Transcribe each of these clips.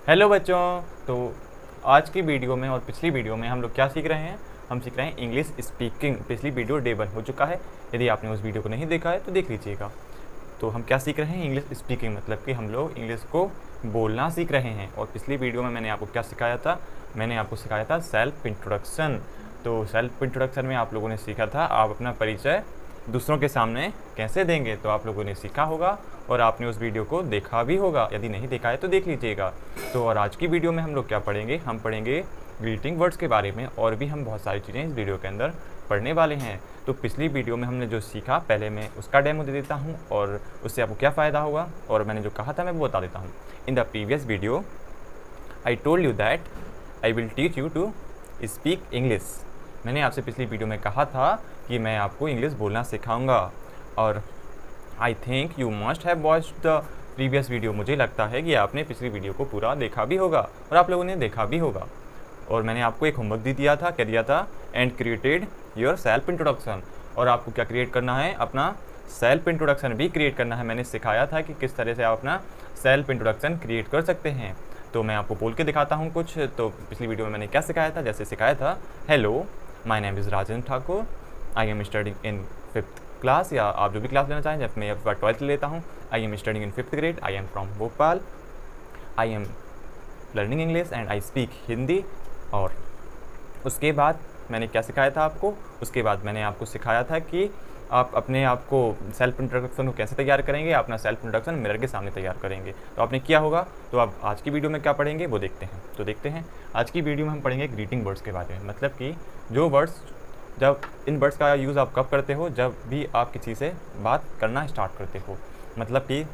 Hello बच्चों। तो आज की वीडियो में और पिछली वीडियो में हम लोग क्या सीख रहे हैं? हम सीख रहे हैं इंग्लिश स्पीकिंग। पिछली वीडियो डे 1 हो चुका है। यदि आपने उस वीडियो को नहीं देखा है तो देख लीजिएगा। तो हम क्या सीख रहे हैं? इंग्लिश स्पीकिंग, मतलब कि हम लोग इंग्लिश को बोलना सीख रहे हैं। और पिछली वीडियो में मैंने आपको क्या सिखाया था? मैंने आपको सिखाया था सेल्फ इंट्रोडक्शन। तो सेल्फ इंट्रोडक्शन में आप लोगों ने सीखा था आप अपना परिचय दूसरों के सामने कैसे देंगे। तो आप लोगों ने सीखा होगा और आपने उस वीडियो को देखा भी होगा। यदि नहीं देखा है तो देख लीजिएगा। तो और आज की वीडियो में हम लोग क्या पढ़ेंगे? हम पढ़ेंगे ग्रीटिंग वर्ड्स के बारे में, और भी हम बहुत सारी चीज़ें इस वीडियो के अंदर पढ़ने वाले हैं। तो पिछली वीडियो में हमने जो सीखा, पहले मैं उसका डेमो दे देता हूँ और उससे आपको क्या फ़ायदा होगा, और मैंने जो कहा था मैं वो बता देता हूँ। In the previous video I told you that I will teach you to speak English. मैंने आपसे पिछली वीडियो में कहा था कि मैं आपको इंग्लिश बोलना सिखाऊंगा। और I think you must have watched the previous video. मुझे लगता है कि आपने पिछली वीडियो को पूरा देखा भी होगा और आप लोगों ने देखा भी होगा। और मैंने आपको एक होमवर्क भी दिया था। क्या दिया था? And created your self introduction. और आपको क्या क्रिएट करना है? अपना सेल्फ इंट्रोडक्शन भी क्रिएट करना है। मैंने सिखाया था कि किस तरह से आप अपना सेल्फ इंट्रोडक्शन क्रिएट कर सकते हैं। तो मैं आपको बोल के दिखाता हूँ कुछ। तो पिछली वीडियो में मैंने क्या सिखाया था? जैसे सिखाया था, hello my name is Rajendra Thakur, I am studying in 5th class, या आप जो भी क्लास लेना चाहें। जब मैं 12th लेता हूँ, आई am studying in 5th grade, I am from Bhopal, I am learning English and I speak Hindi. और उसके बाद मैंने क्या सिखाया था आपको? उसके बाद मैंने आपको सिखाया था कि आप अपने आप को सेल्फ इंट्रोडक्शन को कैसे तैयार करेंगे। अपना सेल्फ इंट्रोडक्शन मिरर के सामने तैयार करेंगे। तो आपने किया होगा। तो आप आज की वीडियो में क्या पढ़ेंगे वो देखते हैं। तो देखते हैं आज की वीडियो में हम पढ़ेंगे ग्रीटिंग वर्ड्स के बारे में। मतलब कि जो वर्ड्स, जब इन वर्ड्स का यूज़ आप कब करते हो? जब भी आप किसी से बात करना स्टार्ट करते हो। मतलब कि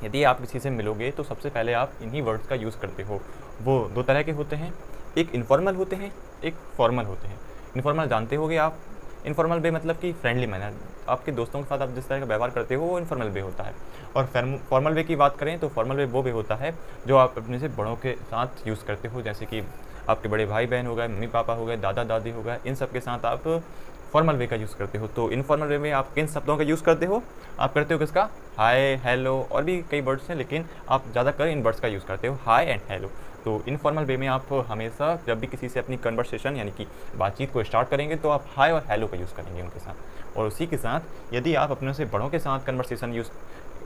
यदि आप किसी से मिलोगे तो सबसे पहले आप इन्हीं वर्ड्स का यूज़ करते हो। वो दो तरह के होते हैं, एक इनफॉर्मल होते हैं, एक फॉर्मल होते हैं। इनफॉर्मल जानते होगे आप। इनफॉर्मल वे मतलब कि फ्रेंडली मैनर, आपके दोस्तों के साथ आप जिस तरह का व्यवहार करते हो वो इनफॉर्मल वे होता है। और फॉर्मल वे की बात करें तो फॉर्मल वे वो वे होता है जो आप अपने से बड़ों के साथ यूज़ करते हो। जैसे कि आपके बड़े भाई बहन हो गए, मम्मी पापा हो गए, दादा दादी हो गए, इन सब के साथ आप फॉर्मल वे का यूज़ करते हो। तो इनफॉर्मल वे में आप किन शब्दों का यूज़ करते हो? आप करते हो किसका? हाय, हेलो, और भी कई वर्ड्स हैं, लेकिन आप ज़्यादातर इन वर्ड्स का यूज़ करते हो, हाय एंड हेलो। तो इनफॉर्मल वे में आप हमेशा जब भी किसी से अपनी कन्वर्सेशन यानी कि बातचीत को स्टार्ट करेंगे तो आप हाय और हेलो का यूज़ करेंगे उनके साथ। और उसी के साथ यदि आप अपने से बड़ों के साथ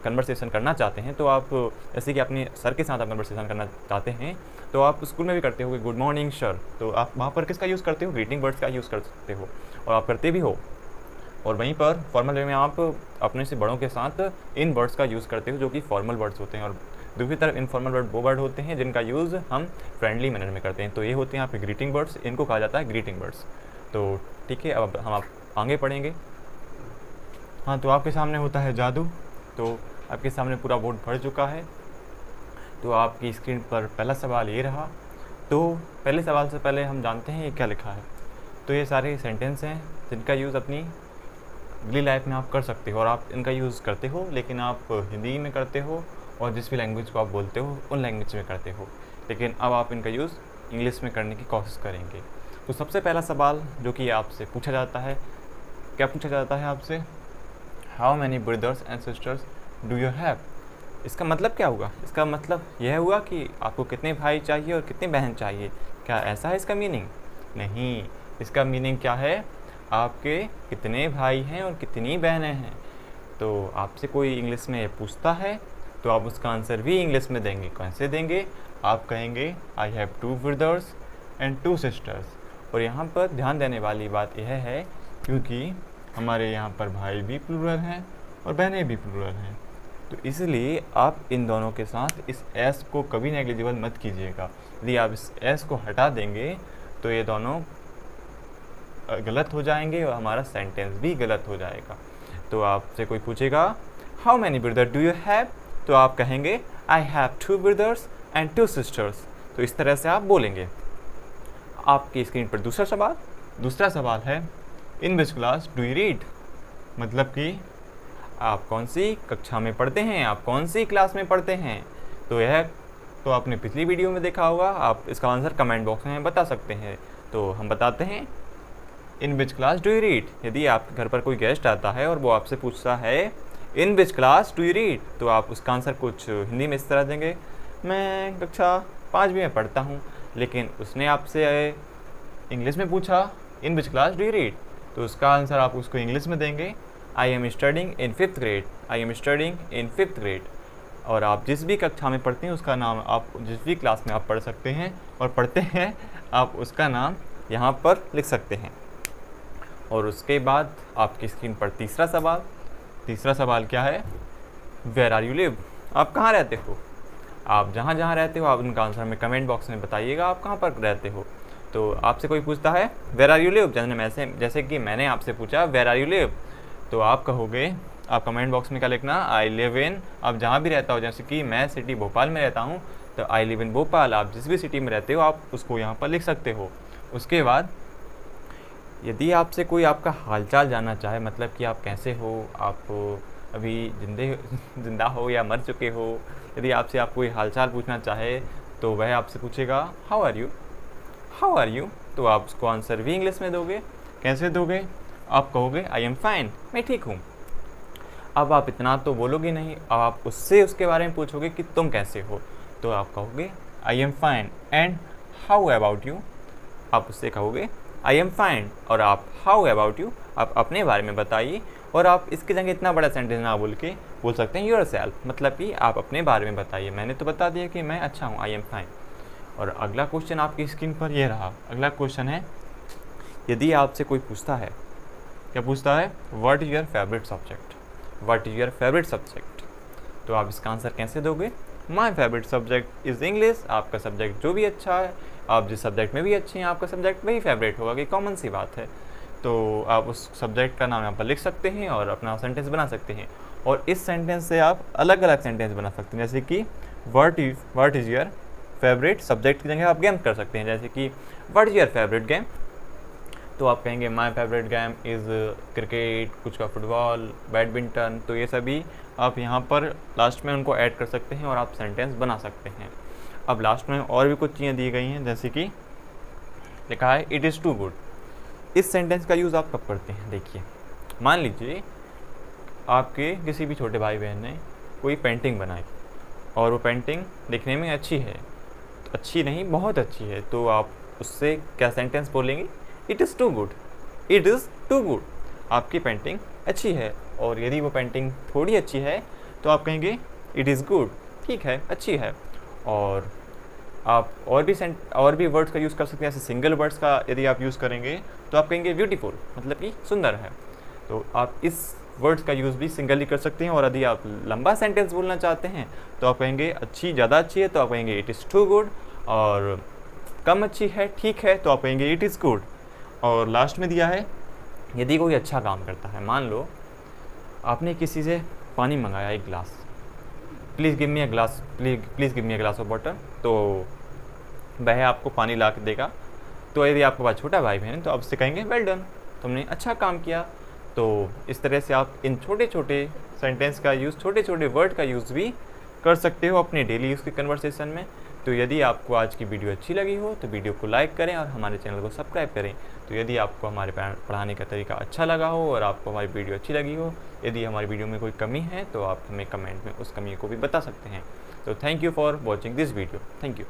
कन्वर्सेशन करना चाहते हैं, तो आप जैसे कि अपने सर के साथ आप कन्वर्सेशन करना चाहते हैं, तो आप स्कूल में भी करते हो गुड मॉर्निंग सर। तो आप वहाँ पर किसका यूज़ करते हो? ग्रीटिंग वर्ड्स का यूज़ कर सकते हो, और आप करते भी हो। और वहीं पर फॉर्मल वे में आप अपने से बड़ों के साथ इन वर्ड्स का यूज़ करते हो जो कि फॉर्मल वर्ड्स होते हैं। और दूसरी तरफ इनफॉर्मल वर्ड वो वर्ड होते हैं जिनका यूज़ हम फ्रेंडली मैनर में करते हैं। तो ये होते हैं आपके ग्रीटिंग वर्ड्स, इनको कहा जाता है ग्रीटिंग वर्ड्स। तो ठीक है, अब हम आप आगे पढ़ेंगे। हाँ, तो आपके सामने होता है जादू। तो आपके सामने पूरा बोर्ड भर चुका है। तो आपकी स्क्रीन पर पहला सवाल ये रहा। तो पहले सवाल से पहले हम जानते हैं ये क्या लिखा है। तो ये सारे सेंटेंस हैं जिनका यूज़ अपनी डेली लाइफ में आप कर सकते हो, और आप इनका यूज़ करते हो, लेकिन आप हिंदी में करते हो और जिस भी लैंग्वेज को आप बोलते हो उन लैंग्वेज में करते हो। लेकिन अब आप इनका यूज़ इंग्लिश में करने की कोशिश करेंगे। तो सबसे पहला सवाल जो कि आपसे पूछा जाता है, क्या पूछा जाता है आपसे? How many brothers and sisters do you have? इसका मतलब क्या हुआ? इसका मतलब यह हुआ कि आपको कितने भाई चाहिए और कितनी बहन चाहिए। क्या ऐसा है इसका मीनिंग? नहीं, इसका मीनिंग क्या है? आपके कितने भाई हैं और कितनी बहनें हैं। तो आपसे कोई इंग्लिश में पूछता है तो आप उसका आंसर भी इंग्लिश में देंगे। कैसे देंगे? आप कहेंगे I have 2 brothers and 2 sisters. और यहाँ पर ध्यान देने वाली बात यह है क्योंकि हमारे यहाँ पर भाई भी प्लूरल हैं और बहनें भी प्लूरल हैं, तो इसलिए आप इन दोनों के साथ इस एस को कभी नेग्लिजिबल मत कीजिएगा। यदि आप इस एस को हटा देंगे तो ये दोनों गलत हो जाएंगे और हमारा सेंटेंस भी गलत हो जाएगा। तो आपसे कोई पूछेगा how many brother do you have, तो आप कहेंगे I have 2 brothers and 2 sisters. तो इस तरह से आप बोलेंगे। आपकी स्क्रीन पर दूसरा सवाल है in which class do you read? मतलब कि आप कौन सी कक्षा में पढ़ते हैं, आप कौन सी क्लास में पढ़ते हैं। तो आपने पिछली वीडियो में देखा होगा। आप इसका आंसर कमेंट बॉक्स में बता सकते हैं। तो हम बताते हैं in which class do you read. यदि आपके घर पर कोई गेस्ट आता है और वो आपसे पूछता है in which class do you read, तो आप उसका आंसर कुछ हिंदी में इस तरह देंगे, मैं कक्षा 5वीं में पढ़ता हूँ, लेकिन उसने आपसे इंग्लिश में पूछा in which class do you read, तो उसका आंसर आप उसको इंग्लिश में देंगे I am studying in 5th grade, I am studying in 5th grade. और आप जिस भी कक्षा में पढ़ते हैं उसका नाम, आप जिस भी क्लास में आप पढ़ सकते हैं और पढ़ते हैं, आप उसका नाम यहाँ पर लिख सकते हैं। और उसके बाद आपकी स्क्रीन पर तीसरा सवाल क्या है, वेयर आर यू लिव, आप कहाँ रहते हो। आप जहाँ जहाँ रहते हो आप उनका आंसर हमें कमेंट बॉक्स में बताइएगा आप कहाँ पर रहते हो। तो आपसे कोई पूछता है वेयर आर यू लिव, जैसे कि मैंने आपसे पूछा वेयर आर यू लिव, तो आप कहोगे, आप कमेंट बॉक्स में क्या लिखना, आई लिव इन, आप जहाँ भी रहता हो, जैसे कि मैं सिटी भोपाल में रहता हूँ तो आई लिव इन भोपाल, आप जिस भी सिटी में रहते हो आप उसको यहाँ पर लिख सकते हो। उसके बाद यदि आपसे कोई आपका हालचाल जानना चाहे, मतलब कि आप कैसे हो, आप अभी जिंदा हो या मर चुके हो, यदि आपसे आप कोई हालचाल पूछना चाहे तो वह आपसे पूछेगा हाउ आर यू, तो आप उसको आंसर भी इंग्लिश में दोगे। कैसे दोगे, आप कहोगे आई एम फाइन, मैं ठीक हूँ। अब आप इतना तो बोलोगे नहीं, अब आप उससे उसके बारे में पूछोगे कि तुम कैसे हो, तो आप कहोगे I am fine and how about you, आप उससे कहोगे आई एम फाइन और आप हाउ अबाउट यू, आप अपने बारे में बताइए। और आप इसकी जगह इतना बड़ा सेंटेंस ना बोल के बोल सकते हैं योरसेल्फ, मतलब कि आप अपने बारे में बताइए। मैंने तो बता दिया कि मैं अच्छा हूँ, आई एम फाइन। और अगला क्वेश्चन आपकी स्क्रीन पर ये रहा। अगला क्वेश्चन है, यदि आपसे कोई पूछता है, क्या पूछता है, what is your favourite subject, what is your favourite subject, तो आप इसका आंसर कैसे दोगे, my favourite subject is English. आपका सब्जेक्ट जो भी अच्छा है, आप जिस सब्जेक्ट में भी अच्छे हैं, आपका सब्जेक्ट वही फेवरेट होगा, कि कॉमन सी बात है। तो आप उस सब्जेक्ट का नाम यहाँ पर लिख सकते हैं और अपना सेंटेंस बना सकते हैं। और इस सेंटेंस से आप अलग अलग सेंटेंस बना सकते हैं, जैसे कि what is your favourite subject की जगह आप गेम कर सकते हैं, जैसे कि what is your favourite game, तो आप कहेंगे my favourite game is cricket, कुछ का फुटबॉल, बैडमिंटन। तो ये सभी आप यहाँ पर लास्ट में उनको ऐड कर सकते हैं और आप सेंटेंस बना सकते हैं। अब लास्ट में और भी कुछ चीज़ें दी गई हैं, जैसे कि लिखा है इट इज़ टू गुड। इस सेंटेंस का यूज़ आप कब करते हैं, देखिए, मान लीजिए आपके किसी भी छोटे भाई बहन ने कोई पेंटिंग बनाई और वो पेंटिंग दिखने में अच्छी है, अच्छी नहीं बहुत अच्छी है, तो आप उससे क्या सेंटेंस बोलेंगे, it is too good, it is too good, आपकी पेंटिंग अच्छी है। और यदि वो पेंटिंग थोड़ी अच्छी है तो आप कहेंगे इट इज़ गुड, ठीक है, अच्छी है। और आप और भी वर्ड्स का यूज़ कर सकते हैं, जैसे सिंगल वर्ड्स का यदि आप यूज़ करेंगे तो आप कहेंगे ब्यूटीफुल, मतलब कि सुंदर है। तो आप इस वर्ड्स का यूज़ भी सिंगली कर सकते हैं। और यदि आप लंबा सेंटेंस बोलना चाहते हैं तो आप कहेंगे अच्छी, ज़्यादा अच्छी है तो आप कहेंगे इट इज़ टू गुड, और कम अच्छी है, ठीक है, तो आप कहेंगे इट इज़ गुड। और लास्ट में दिया है, यदि कोई अच्छा काम करता है, मान लो आपने किसी से पानी मंगाया एक गिलास, please give me a glass, please give me a glass of water, तो वह आपको पानी ला के देगा। तो यदि आपके पास छोटा भाई बहन है तो आप उससे कहेंगे वेल डन, तुमने अच्छा काम किया। तो इस तरह से आप इन छोटे छोटे सेंटेंस का यूज़, छोटे छोटे वर्ड का यूज़ भी कर सकते हो अपने डेली यूज़ के कन्वर्सेशन में। तो यदि आपको आज की वीडियो अच्छी लगी हो तो वीडियो को लाइक करें और हमारे चैनल को सब्सक्राइब करें। तो यदि आपको हमारे पढ़ाने का तरीका अच्छा लगा हो और आपको हमारी वीडियो अच्छी लगी हो, यदि हमारी वीडियो में कोई कमी है तो आप हमें कमेंट में उस कमी को भी बता सकते हैं। तो thank you for watching this video, thank you.